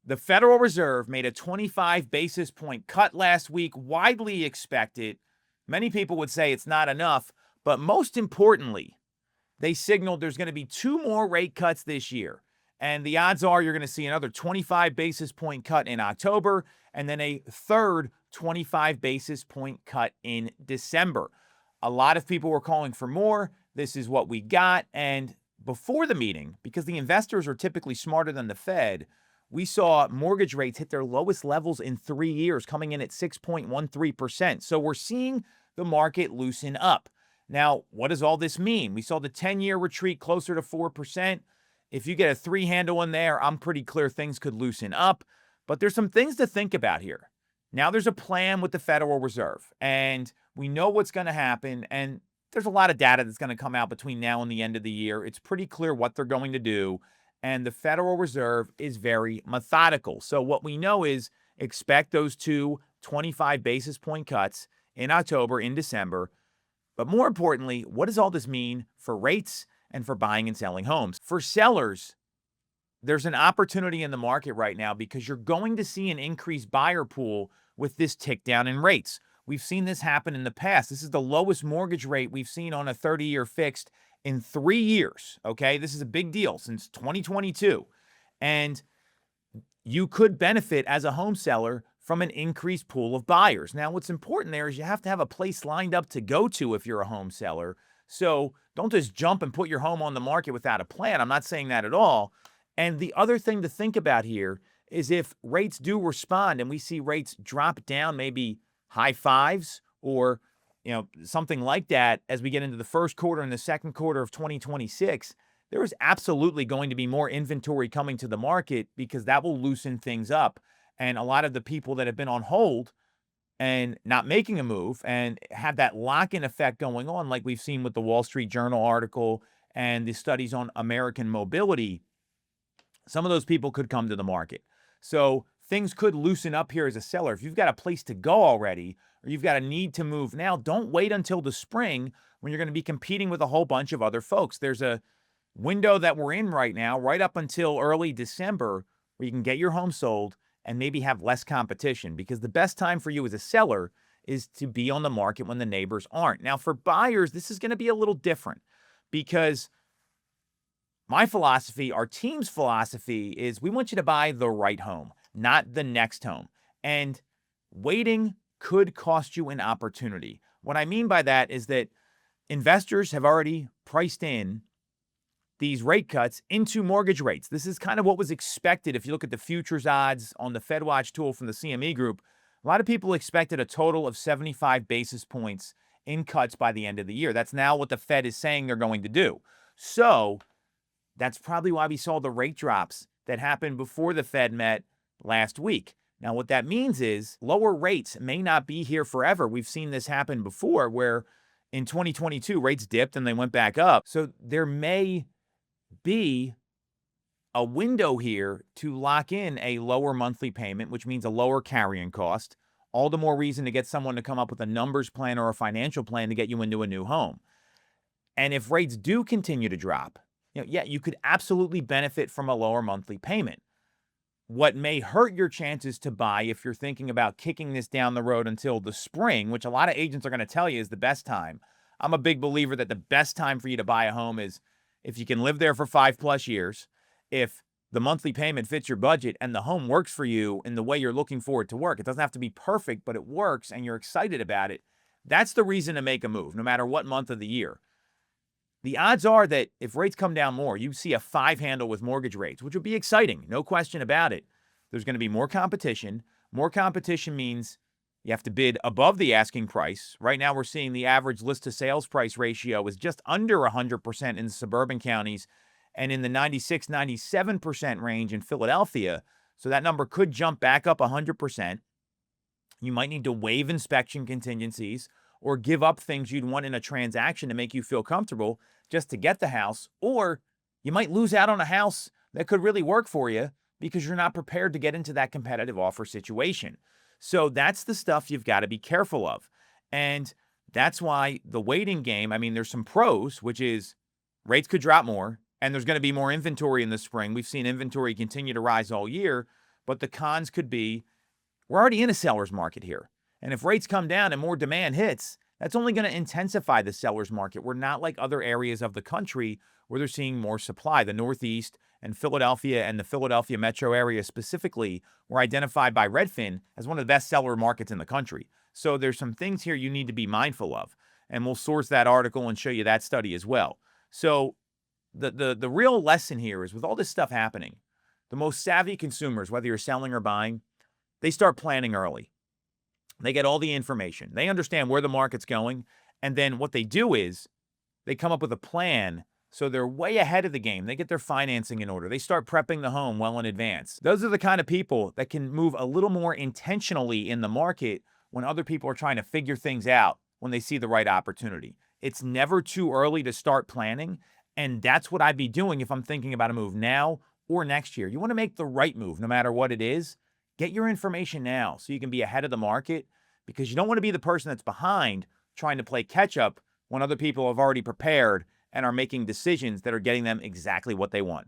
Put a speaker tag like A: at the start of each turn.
A: The Federal Reserve made a 25 basis point cut last week, widely expected. Many people would say it's not enough, but most importantly, they signaled there's going to be two more rate cuts this year. And the odds are you're going to see another 25 basis point cut in October and then a third 25 basis point cut in December. A lot of people were calling for more. This is what we got. And before the meeting, because the investors are typically smarter than the Fed, we saw mortgage rates hit their lowest levels in 3 years, coming in at 6.13%. So we're seeing the market loosen up. Now, what does all this mean? We saw the 10-year retreat closer to 4%. If you get a 3 handle in there, I'm pretty clear things could loosen up. But there's some things to think about here. Now there's a plan with the Federal Reserve, and we know what's going to happen. And there's a lot of data that's going to come out between now and the end of the year. It's pretty clear what they're going to do. And the Federal Reserve is very methodical. So what we know is expect those two 25 basis point cuts in October, in December. But more importantly, what does all this mean for rates and for buying and selling homes? For sellers, there's an opportunity in the market right now because you're going to see an increased buyer pool with this tick down in rates. We've seen this happen in the past. This is the lowest mortgage rate we've seen on a 30-year fixed in 3 years, okay? This is a big deal since 2022. And you could benefit as a home seller from an increased pool of buyers. Now, what's important there is you have to have a place lined up to go to if you're a home seller. So don't just jump and put your home on the market without a plan. I'm not saying that at all. And the other thing to think about here is if rates do respond and we see rates drop down maybe high fives or something like that as we get into the first quarter and the second quarter of 2026, there is absolutely going to be more inventory coming to the market because that will loosen things up. And a lot of the people that have been on hold and not making a move and have that lock-in effect going on, like we've seen with the Wall Street Journal article and the studies on American mobility, some of those people could come to the market. So things could loosen up here as a seller. If you've got a place to go already or you've got a need to move now, don't wait until the spring when you're going to be competing with a whole bunch of other folks. There's a window that we're in right now, right up until early December, where you can get your home sold and maybe have less competition, because the best time for you as a seller is to be on the market when the neighbors aren't. Now, for buyers, this is going to be a little different because my philosophy, our team's philosophy, is we want you to buy the right home, not the next home. And waiting could cost you an opportunity. What I mean by that is that investors have already priced in these rate cuts into mortgage rates. This is kind of what was expected. If you look at the futures odds on the FedWatch tool from the CME Group, a lot of people expected a total of 75 basis points in cuts by the end of the year. That's now what the Fed is saying they're going to do. So that's probably why we saw the rate drops that happened before the Fed met last week. Now, what that means is lower rates may not be here forever. We've seen this happen before where in 2022, rates dipped and they went back up. So there may be a window here to lock in a lower monthly payment, which means a lower carrying cost. All the more reason to get someone to come up with a numbers plan or a financial plan to get you into a new home. And if rates do continue to drop, you could absolutely benefit from a lower monthly payment. What may hurt your chances to buy if you're thinking about kicking this down the road until the spring, which a lot of agents are going to tell you is the best time. I'm a big believer that the best time for you to buy a home is if you can live there for 5+ years, if the monthly payment fits your budget and the home works for you in the way you're looking for it to work. It doesn't have to be perfect, but it works and you're excited about it. That's the reason to make a move, no matter what month of the year. The odds are that if rates come down more, you see a 5 handle with mortgage rates, which would be exciting, no question about it. There's going to be more competition. More competition means you have to bid above the asking price. Right now, we're seeing the average list to sales price ratio is just under 100% in the suburban counties and in the 96, 97% range in Philadelphia. So that number could jump back up 100%. You might need to waive inspection contingencies or give up things you'd want in a transaction to make you feel comfortable just to get the house. Or you might lose out on a house that could really work for you because you're not prepared to get into that competitive offer situation. So that's the stuff you've got to be careful of. And that's why the waiting game, there's some pros, which is rates could drop more and there's going to be more inventory in the spring. We've seen inventory continue to rise all year, But the cons could be we're already in a seller's market here. And if rates come down and more demand hits, that's only going to intensify the seller's market. We're not like other areas of the country where they're seeing more supply. The Northeast and Philadelphia and the Philadelphia metro area specifically were identified by Redfin as one of the best seller markets in the country. So there's some things here you need to be mindful of. And we'll source that article and show you that study as well. So the real lesson here is with all this stuff happening, the most savvy consumers, whether you're selling or buying, they start planning early. They get all the information. They understand where the market's going. And then what they do is they come up with a plan. So they're way ahead of the game. They get their financing in order. They start prepping the home well in advance. Those are the kind of people that can move a little more intentionally in the market when other people are trying to figure things out when they see the right opportunity. It's never too early to start planning. And that's what I'd be doing if I'm thinking about a move now or next year. You want to make the right move no matter what it is. Get your information now so you can be ahead of the market, because you don't want to be the person that's behind trying to play catch up when other people have already prepared and are making decisions that are getting them exactly what they want.